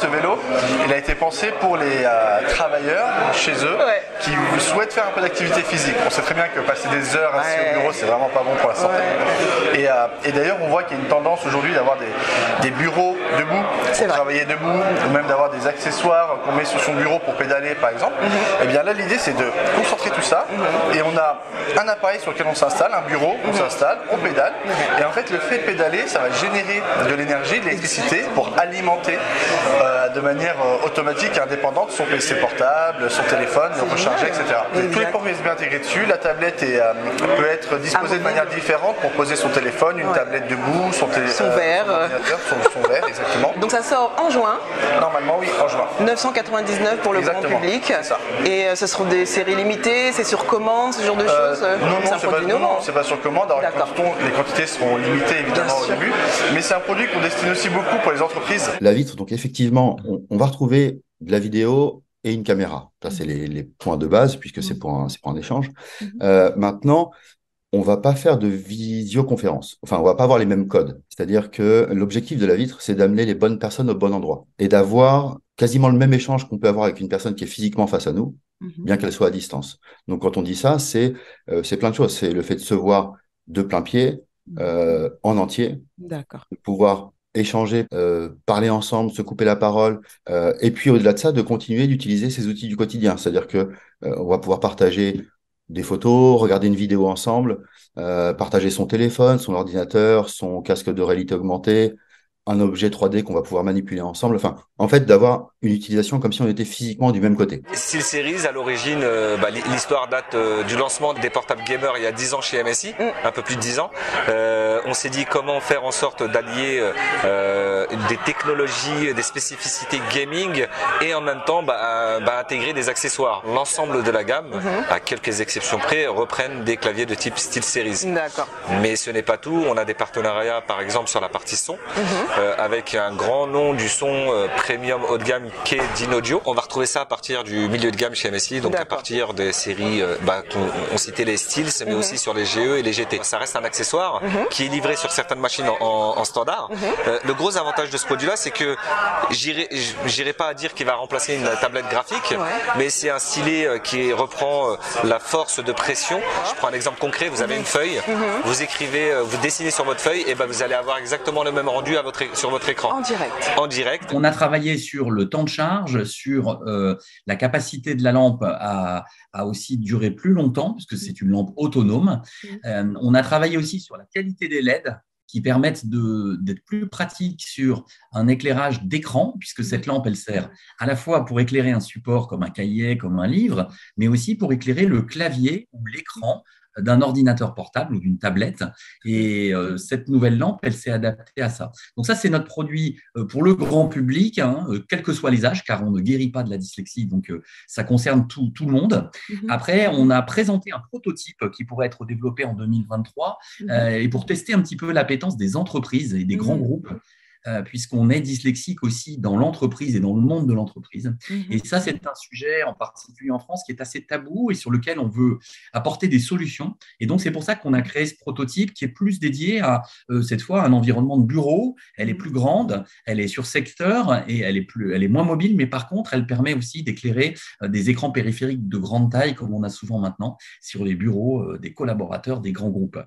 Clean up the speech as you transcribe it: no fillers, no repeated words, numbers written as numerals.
ce vélo, il a été pensé pour les travailleurs chez eux qui souhaitent faire un peu d'activité physique. On sait très bien que passer des heures assis au bureau, c'est vraiment pas bon pour la santé. Et d'ailleurs, on voit qu'il y a une tendance aujourd'hui d'avoir des bureaux debout pour travailler debout, ou même d'avoir des accessoires qu'on met sur son bureau pour pédaler, par exemple. Et bien là, l'idée, c'est de concentrer tout ça. Et on a un appareil sur lequel on s'installe, un bureau, on s'installe, on pédale. Et en fait, le fait de pédaler, ça va générer de l'énergie, de l'électricité pour alimenter de manière automatique et indépendante son PC portable, son téléphone, le recharger, etc. Tous les ports USB intégrés dessus, la tablette peut être disposée de manière différente pour poser son téléphone, une tablette debout, son verre, son verre, exactement. Donc ça sort en juin. Normalement, oui, en juin. 999 pour le grand public. Et ce seront des séries limitées, c'est sur commande, ce genre de choses? Non, c'est pas sur commande. Alors, les quantités seront limitées évidemment au début, mais c'est un produit qu'on destine aussi beaucoup pour les entreprises. La vitre, donc effectivement, on va retrouver de la vidéo et une caméra. Ça, c'est les points de base, puisque c'est pour un échange. Maintenant, on ne va pas faire de visioconférence. Enfin, on ne va pas avoir les mêmes codes. C'est-à-dire que l'objectif de la vitre, c'est d'amener les bonnes personnes au bon endroit et d'avoir quasiment le même échange qu'on peut avoir avec une personne qui est physiquement face à nous, bien qu'elle soit à distance. Donc, quand on dit ça, c'est plein de choses. C'est le fait de se voir de plein pied, en entier, de pouvoir échanger, parler ensemble, se couper la parole, et puis au-delà de ça, de continuer d'utiliser ces outils du quotidien. C'est-à-dire que on va pouvoir partager des photos, regarder une vidéo ensemble, partager son téléphone, son ordinateur, son casque de réalité augmentée, un objet 3D qu'on va pouvoir manipuler ensemble. Enfin, en fait, d'avoir une utilisation comme si on était physiquement du même côté. SteelSeries, à l'origine, l'histoire date du lancement des portables gamers il y a 10 ans chez MSI, un peu plus de 10 ans. On s'est dit comment faire en sorte d'allier des technologies, des spécificités gaming et en même temps intégrer des accessoires. L'ensemble de la gamme, à quelques exceptions près, reprennent des claviers de type SteelSeries. Mais ce n'est pas tout. On a des partenariats, par exemple, sur la partie son. Avec un grand nom du son premium haut de gamme qu'est Dynaudio. On va retrouver ça à partir du milieu de gamme chez MSI, donc à partir des séries, on citait les Steels, mais aussi sur les GE et les GT. Ça reste un accessoire qui est livré sur certaines machines en standard. Le gros avantage de ce produit-là, c'est que j'irai pas à dire qu'il va remplacer une tablette graphique, mais c'est un stylet qui reprend la force de pression. Je prends un exemple concret, vous avez une feuille, vous écrivez, vous dessinez sur votre feuille, et vous allez avoir exactement le même rendu sur votre écran. En direct. On a travaillé sur le temps de charge, sur la capacité de la lampe à aussi durer plus longtemps, puisque c'est une lampe autonome. On a travaillé aussi sur la qualité des LED qui permettent d'être plus pratiques sur un éclairage d'écran, puisque cette lampe, elle sert à la fois pour éclairer un support comme un cahier, comme un livre, mais aussi pour éclairer le clavier ou l'écran d'un ordinateur portable ou d'une tablette. Et cette nouvelle lampe, elle s'est adaptée à ça. Donc ça, c'est notre produit pour le grand public, quels que soient les âges, car on ne guérit pas de la dyslexie, donc ça concerne tout le monde. Après, on a présenté un prototype qui pourrait être développé en 2023 et pour tester un petit peu l'appétence des entreprises et des grands groupes, puisqu'on est dyslexique aussi dans l'entreprise et dans le monde de l'entreprise. Et ça, c'est un sujet, en particulier en France, qui est assez tabou et sur lequel on veut apporter des solutions. Et donc, c'est pour ça qu'on a créé ce prototype qui est plus dédié à, cette fois, un environnement de bureau. Elle est plus grande, elle est sur secteur et elle est moins mobile, mais par contre, elle permet aussi d'éclairer des écrans périphériques de grande taille, comme on a souvent maintenant, sur les bureaux des collaborateurs des grands groupes.